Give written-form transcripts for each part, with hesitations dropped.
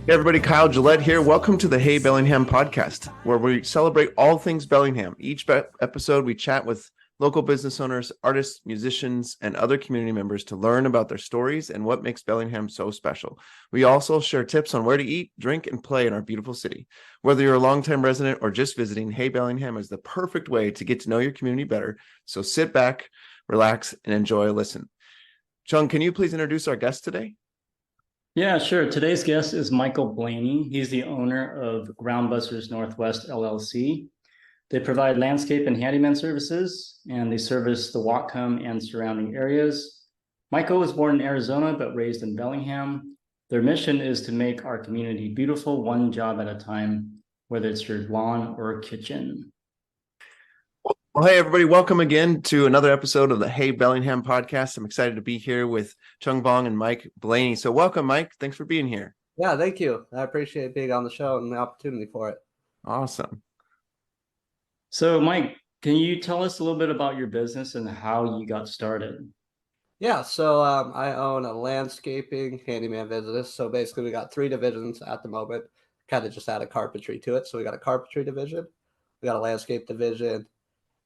Hey everybody, Kyle Gillette here. Welcome to the Hey Bellingham podcast, where we celebrate all things Bellingham. Each episode, we chat with local business owners, artists, musicians, and other community members to learn about their stories and what makes Bellingham so special. We also share tips on where to eat, drink, and play in our beautiful city. Whether you're a longtime resident or just visiting, Hey Bellingham is the perfect way to get to know your community better. So sit back, relax, and enjoy a listen. Cheung, can you please introduce our guest today? Yeah, sure. Today's guest is Michael Blaney. He's the owner of Groundbusters Northwest LLC. They provide landscape and handyman services, and they service the Whatcom and surrounding areas. Michael was born in Arizona, but raised in Bellingham. Their mission is to make our community beautiful, one job at a time, whether it's your lawn or kitchen. Well, hey, everybody. Welcome again to another episode of the Hey Bellingham podcast. I'm excited to be here with Cheung Vong and Mike Blaney. So welcome, Mike. Thanks for being here. Yeah, thank you. I appreciate being on the show and the opportunity for it. Awesome. So, Mike, can you tell us a little bit about your business and how you got started? Yeah, so I own a landscaping handyman business. So basically, we got three divisions at the moment. Kind of just added carpentry to it. So we got a carpentry division, we got a landscape division,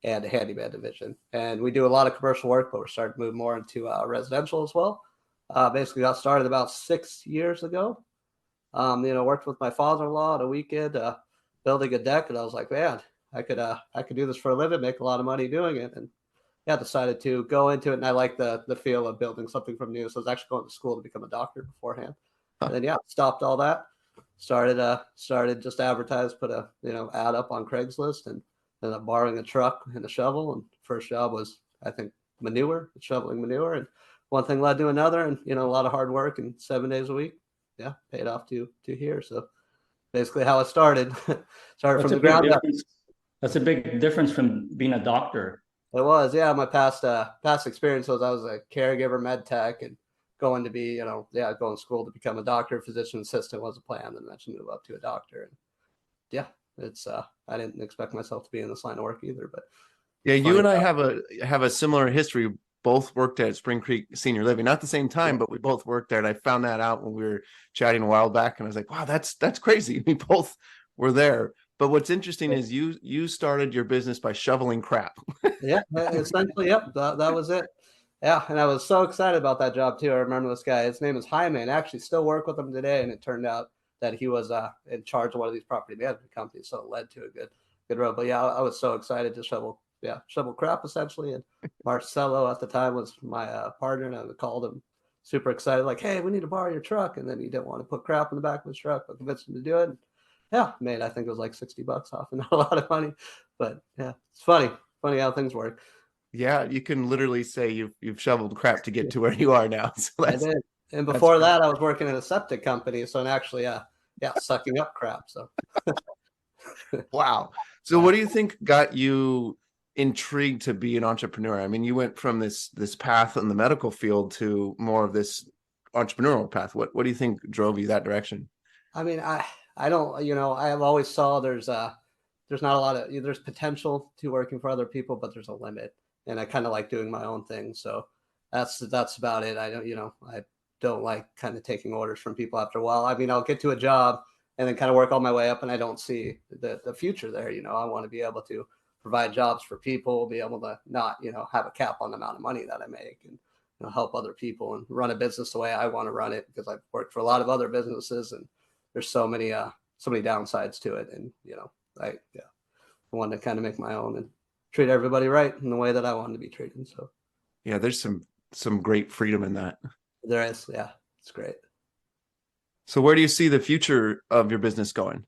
and a handyman division. And we do a lot of commercial work, but we're starting to move more into residential as well. Basically, got started about 6 years ago. Worked with my father-in-law on a weekend building a deck, and I was like, man, I could do this for a living, make a lot of money doing it, and yeah, decided to go into it. And I like the feel of building something from new. So I was actually going to school to become a doctor beforehand, and then stopped all that. Started just advertise, put a ad up on Craigslist, and ended up borrowing a truck and a shovel. And first job was, I think, manure, shoveling manure, and one thing led to another, and a lot of hard work and 7 days a week. Yeah, paid off to here. So basically how it started. Started from the ground up. That's a big difference from being a doctor. It was, yeah. My past experience was I was a caregiver, med tech, and going to be, going to school to become a doctor, physician assistant was a plan, and eventually move up to a doctor. And yeah, it's I didn't expect myself to be in this line of work either, but yeah, you and I have a similar history. Both worked at Spring Creek Senior Living, not the same time, but we both worked there. And I found that out when we were chatting a while back, and I was like, wow, that's crazy. We both were there. But what's interesting is you started your business by shoveling crap. Yeah, essentially, yep, that was it. Yeah, and I was so excited about that job too. I remember this guy. His name is Jaime, and I actually still work with him today. And it turned out that he was in charge of one of these property management companies, so it led to a good road. But yeah, I was so excited to shovel crap essentially. And Marcelo at the time was my partner, and I called him super excited, like, "Hey, we need to borrow your truck." And then he didn't want to put crap in the back of his truck, but convinced him to do it. And yeah, made, I think it was like $60 off, and not a lot of money, but yeah, it's funny how things work. Yeah, you can literally say you've shoveled crap to get to where you are now. So I did. And before that, I was working at a septic company. So I'm actually, sucking up crap. So wow. So what do you think got you intrigued to be an entrepreneur? I mean, you went from this path in the medical field to more of this entrepreneurial path. What do you think drove you that direction? I mean, I don't, I've always saw there's not a lot of, there's potential to working for other people, but there's a limit. And I kind of like doing my own thing. So that's about it. I don't like kind of taking orders from people after a while. I mean, I'll get to a job and then kind of work all my way up, and I don't see the future there. I want to be able to provide jobs for people, be able to not, have a cap on the amount of money that I make, and help other people and run a business the way I want to run it, because I've worked for a lot of other businesses and there's so many downsides to it. And, I want to kind of make my own and treat everybody right in the way that I want to be treated. So yeah, there's some great freedom in that. There is, yeah, it's great. So where do you see the future of your business going?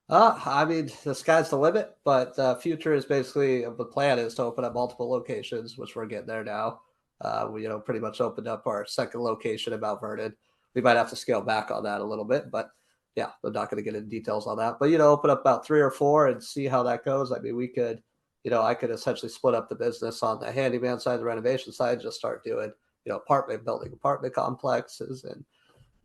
I mean, the sky's the limit, but the future is basically, the plan is to open up multiple locations, which we're getting there now. We, pretty much opened up our second location in Mount Vernon. We might have to scale back on that a little bit, but yeah, I'm not going to get into details on that. But, open up about 3 or 4 and see how that goes. I mean, we could, I could essentially split up the business on the handyman side, the renovation side, just start doing, building apartment complexes. And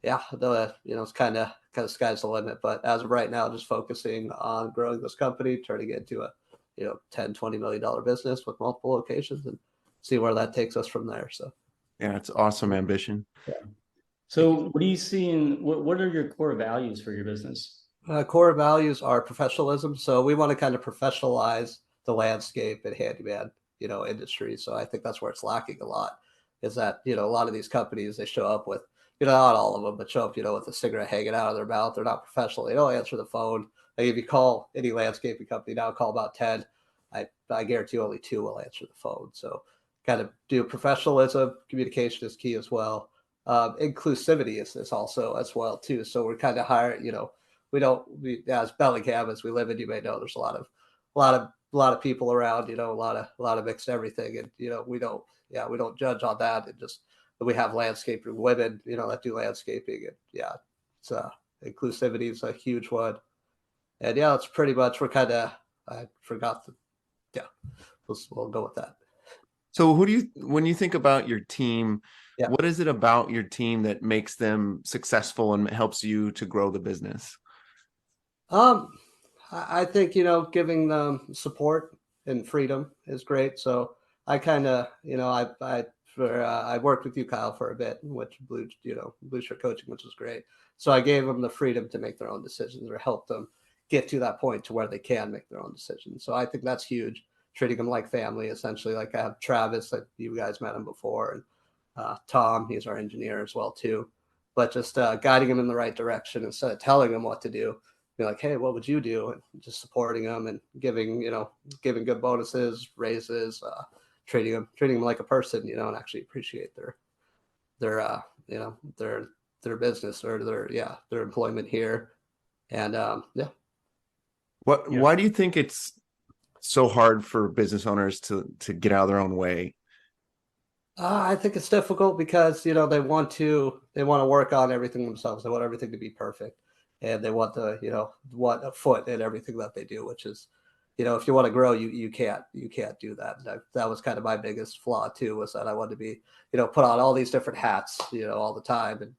yeah, it's kind of sky's the limit. But as of right now, just focusing on growing this company, turning it into a, $10-20 million business with multiple locations, and see where that takes us from there. So yeah, it's awesome ambition. Yeah. So what do you see in what are your core values for your business? Core values are professionalism. So we want to kind of professionalize the landscape and handyman, industry. So I think that's where it's lacking a lot is that, a lot of these companies, they show up with, not all of them, but show up, with a cigarette hanging out of their mouth. They're not professional. They don't answer the phone. Like if you call any landscaping company now, call about 10, I guarantee only 2 will answer the phone. So kind of do professionalism, communication is key as well. Inclusivity is also as well too. So we're kind of hiring, we as Bellingham, as we live in, you may know there's a lot of people around, a lot of mixed everything. And, we don't judge on that. And just, we have landscaping women, that do landscaping. And yeah, it's inclusivity is a huge one. And yeah, it's pretty much, I forgot yeah, we'll go with that. So when you think about your team, Yeah. what is it about your team that makes them successful and helps you to grow the business? I think, giving them support and freedom is great. So I kind of, I worked with you, Kyle, for a bit, which blue shirt coaching, which was great. So I gave them the freedom to make their own decisions or help them get to that point to where they can make their own decisions. So I think that's huge. Treating them like family, essentially. Like I have Travis, like you guys met him before, and Tom, he's our engineer as well too. But just guiding them in the right direction instead of telling them what to do. Be like, hey, what would you do? And just supporting them and giving good bonuses, raises, treating them like a person, and actually appreciate their their business or their employment here. And yeah. Why do you think it's so hard for business owners to get out of their own way? I think it's difficult because they want to work on everything themselves. They want everything to be perfect, and they want want a foot in everything that they do. Which is, if you want to grow, you can't do that. And that was kind of my biggest flaw too, was that I wanted to be put on all these different hats all the time and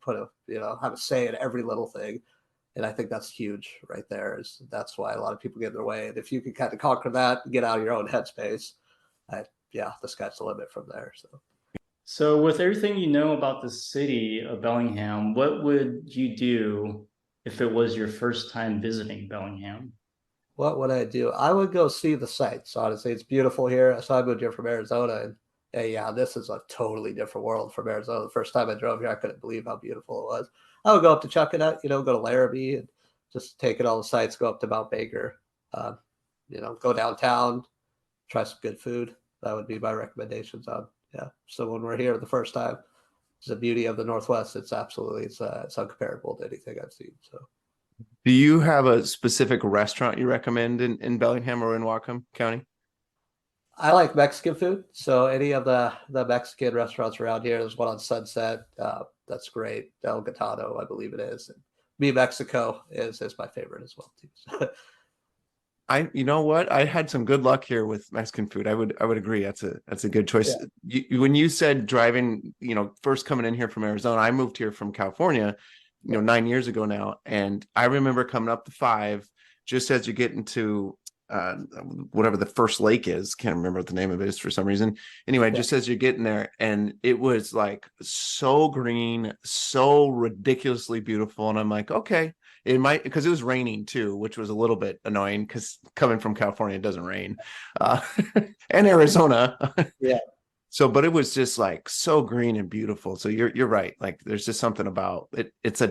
have a say in every little thing. And I think that's huge right there. That's why a lot of people get in their way. And if you can kind of conquer that, get out of your own headspace, the sky's the limit from there. So with everything you know about the city of Bellingham, what would you do if it was your first time visiting Bellingham? What would I do? I would go see the sights. Honestly, it's beautiful here. So I moved here from Arizona, and hey, yeah, this is a totally different world from Arizona. The first time I drove here, I couldn't believe how beautiful it was. I would go up to Chuckanut, go to Larrabee, and just take in all the sights. Go up to Mount Baker, go downtown, try some good food. That would be my recommendations on. Yeah. So when we're here the first time, it's the beauty of the Northwest. It's absolutely it's uncomparable to anything I've seen. So. Do you have a specific restaurant you recommend in Bellingham or in Whatcom County? I like Mexican food. So any of the Mexican restaurants around here, there's one on Sunset. That's great. El Gatado, I believe it is. And Mi Mexico is my favorite as well too. You know what? I had some good luck here with Mexican food. I would agree. That's a good choice. Yeah. When you said driving, first coming in here from Arizona, I moved here from California, 9 years ago now. And I remember coming up the 5, just as you get into whatever the first lake is, can't remember what the name of it is for some reason. Anyway, just as you're getting there, and it was like so green, so ridiculously beautiful. And I'm like, okay, it might, because it was raining too, which was a little bit annoying because coming from California, it doesn't rain. And Arizona. Yeah. So, but it was just like so green and beautiful. So you're right. Like there's just something about it. It's a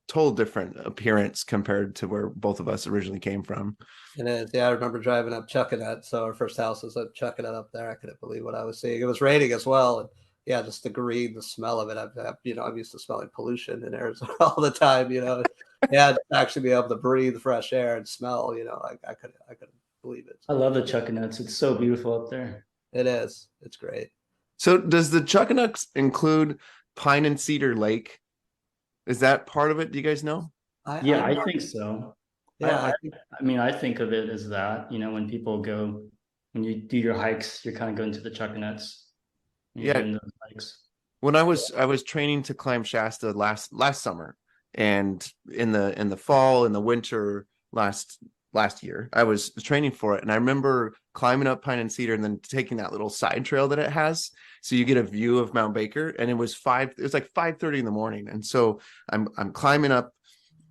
total different appearance compared to where both of us originally came from. It is. Yeah, I remember driving up Chuckanut. So our first house was at Chuckanut up there. I couldn't believe what I was seeing. It was raining as well. And yeah, just the green, the smell of it. I'm used to smelling pollution in Arizona all the time, Yeah, to actually be able to breathe fresh air and smell, I couldn't believe it. I love the Chuckanuts. It's so beautiful up there. It is. It's great. So does the Chuckanucks include Pine and Cedar Lake? Is that part of it? Do you guys know? I think so. Yeah, I think of it as that, when people go, when you do your hikes, you're kind of going to the Chuckanuts. Yeah. Those hikes. When I was training to climb Shasta last summer, and in the fall, in the winter last last year. I was training for it, and I remember climbing up Pine and Cedar and then taking that little side trail that it has, so you get a view of Mount Baker. And it was like 5:30 in the morning, and so I'm climbing up,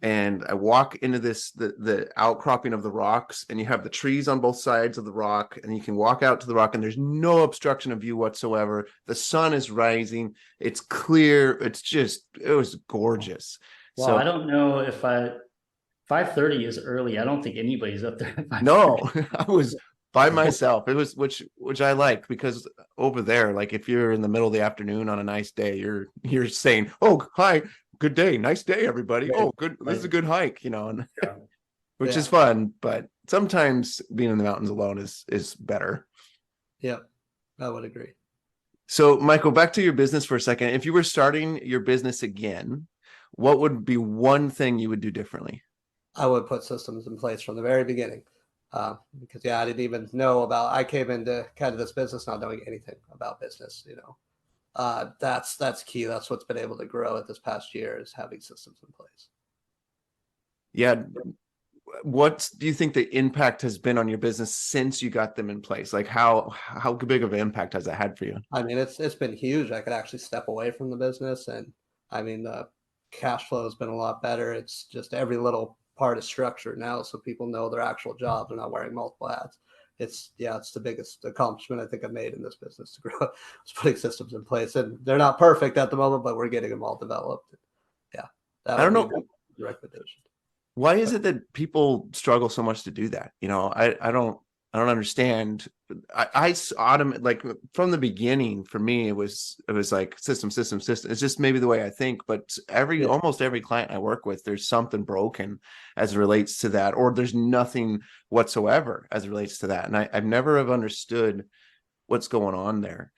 and I walk into the outcropping of the rocks, and you have the trees on both sides of the rock, and you can walk out to the rock, and there's no obstruction of view whatsoever. The sun is rising, it's clear, it was gorgeous. Well, So I don't know if 5:30 is early. I don't think anybody's up there at 5:30. no, I was by myself. It was which I like, because over there, like if you're in the middle of the afternoon on a nice day, you're saying, "Oh, hi, good day, nice day, everybody. Oh, good, this is a good hike," and Yeah. which is fun. But sometimes being in the mountains alone is better. Yeah, I would agree. So, Michael, back to your business for a second. If you were starting your business again, what would be one thing you would do differently? I would put systems in place from the very beginning. Because I didn't even know I came into kind of this business not knowing anything about business, that's key. That's what's been able to grow it this past year, is having systems in place. Yeah. What do you think the impact has been on your business since you got them in place? Like how big of an impact has that had for you? I mean, it's been huge. I could actually step away from the business, and I mean, the cash flow has been a lot better. It's just every little part is structured now, so people know their actual job. They're not wearing multiple hats. It's the biggest accomplishment I think I've made in this business to grow. Is putting systems in place, and they're not perfect at the moment, but we're getting them all developed. Yeah, I don't know. the recommendation. Why is it that people struggle so much to do that? I don't understand. I automate, like from the beginning. For me, it was like system. It's just maybe the way I think. But almost every client I work with, there's something broken as it relates to that, or there's nothing whatsoever as it relates to that. And I've never have understood what's going on there.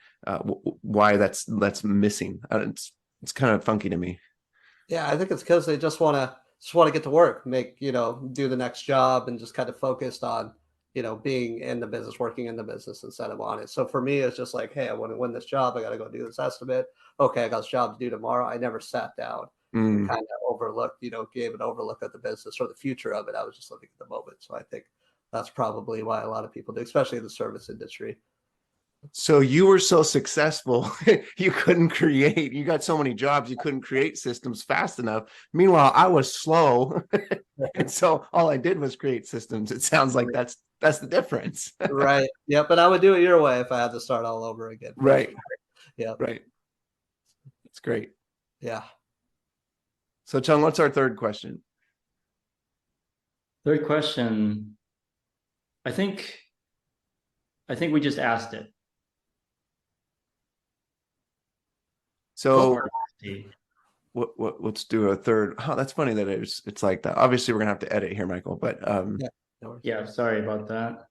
Why that's missing. It's kind of funky to me. Yeah, I think it's because they just want to get to work, do the next job, and just kind of focused on, being in the business, working in the business instead of on it. So for me, it's just like, hey, I want to win this job. I got to go do this estimate. Okay, I got this job to do tomorrow. I never sat down and kind of overlooked, gave an overlook at the business or the future of it. I was just living at the moment. So I think that's probably why a lot of people do, especially in the service industry. So you were so successful, you got so many jobs, you couldn't create systems fast enough. Meanwhile, I was slow. And so all I did was create systems. It sounds like that's the difference. Right. Yeah. But I would do it your way if I had to start all over again. Right. Yeah. Right. That's great. Yeah. So Cheung, what's our third question? Third question. I think we just asked it. So let's do a third. Oh, that's funny that it's like that. Obviously, we're gonna have to edit here, Michael. But yeah, sorry about that.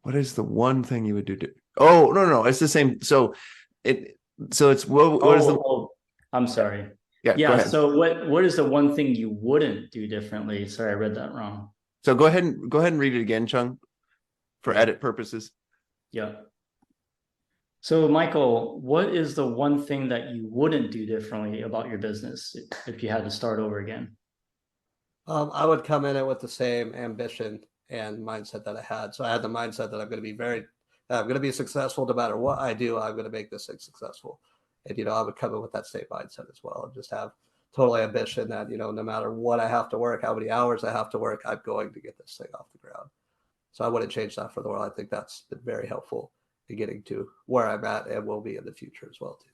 What is the one thing you would do? Oh, no, it's the same. So it's what is the? I'm sorry. Yeah. Go ahead. So what is the one thing you wouldn't do differently? Sorry, I read that wrong. So go ahead and read it again, Cheung, for edit purposes. Yeah. So Michael, what is the one thing that you wouldn't do differently about your business if you had to start over again? I would come in it with the same ambition and mindset that I had. So I had the mindset that I'm going to be successful no matter what I do. I'm going to make this thing successful. And, I would come in with that same mindset as well, and just have total ambition that, no matter what I have to work, how many hours I have to work, I'm going to get this thing off the ground. So I wouldn't change that for the world. I think that's been very helpful in getting to where I'm at and will be in the future as well, too.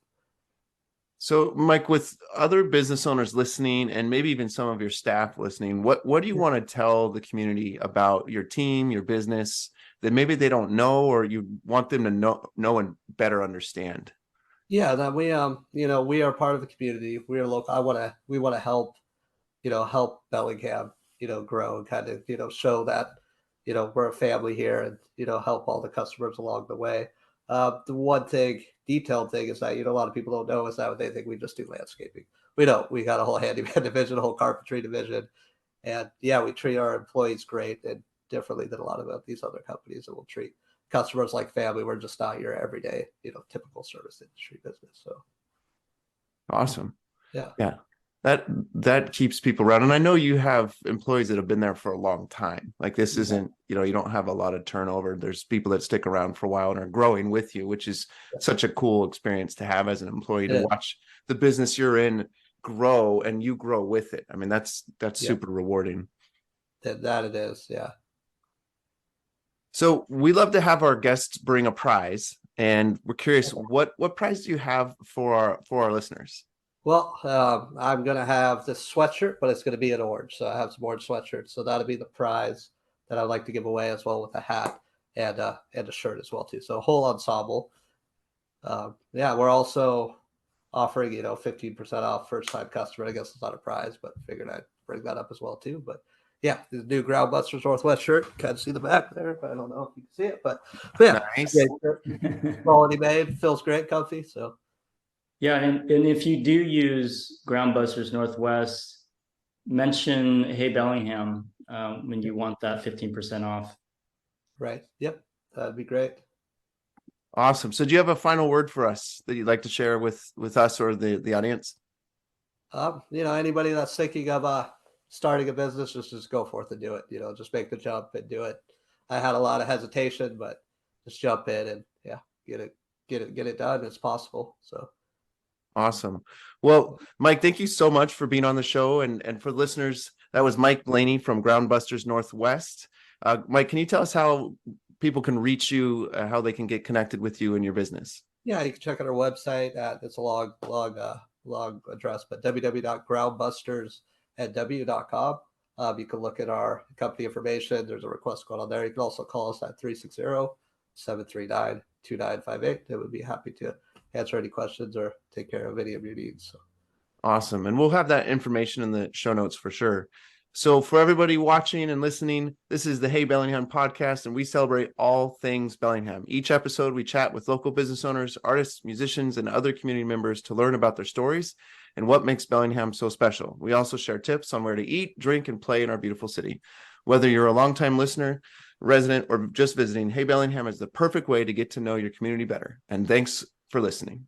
So, Mike, with other business owners listening, and maybe even some of your staff listening, what do you want to tell the community about your team, your business, that maybe they don't know, or you want them to know and better understand? Yeah, that we we are part of the community. We are local. We want to help, help Bellingham, grow and kind of, show that, we're a family here, and, help all the customers along the way. The one detailed thing is that, a lot of people don't know is that they think we just do landscaping. We don't. We got a whole handyman division, a whole carpentry division. And yeah, we treat our employees great and differently than a lot of these other companies that will treat customers like family. We're just not your everyday, typical service industry business. So awesome. Yeah. That keeps people around. And I know you have employees that have been there for a long time. Like this isn't, you don't have a lot of turnover. There's people that stick around for a while and are growing with you, which is such a cool experience to have as an employee, to watch the business you're in grow and you grow with it. I mean, that's super rewarding. That it is, yeah. So we love to have our guests bring a prize, and we're curious, what prize do you have for our listeners? Well, I'm gonna have this sweatshirt, but it's gonna be in orange. So I have some orange sweatshirts. So that'll be the prize that I'd like to give away, as well with a hat and a shirt as well too. So a whole ensemble. We're also offering 15% off first time customer. I guess it's not a prize, but figured I'd bring that up as well too. But yeah, the new Groundbusters Northwest shirt. Can't see the back there, but I don't know if you can see it. But yeah, Nice. quality made, feels great, comfy. So. Yeah, and if you do use Groundbusters Northwest, mention Hey Bellingham when you want that 15% off. Right. Yep. That'd be great. Awesome. So do you have a final word for us that you'd like to share with us or the audience? Anybody that's thinking of starting a business, just go forth and do it. Just make the jump and do it. I had a lot of hesitation, but just jump in and get it done. It's possible. So. Awesome. Well, Mike, thank you so much for being on the show. And for listeners, that was Mike Blaney from Groundbusters Northwest. Mike, can you tell us how people can reach you, how they can get connected with you and your business? Yeah, you can check out our website. It's a log address, but www.groundbustersnw.com. You can look at our company information. There's a request code on there. You can also call us at 360-739-2958. They would be happy to answer any questions or take care of any of your needs. So. Awesome. And we'll have that information in the show notes for sure. So for everybody watching and listening, this is the Hey Bellingham podcast, and we celebrate all things Bellingham. Each episode, we chat with local business owners, artists, musicians, and other community members to learn about their stories and what makes Bellingham so special. We also share tips on where to eat, drink, and play in our beautiful city. Whether you're a longtime listener, resident, or just visiting, Hey Bellingham is the perfect way to get to know your community better. And thanks for listening.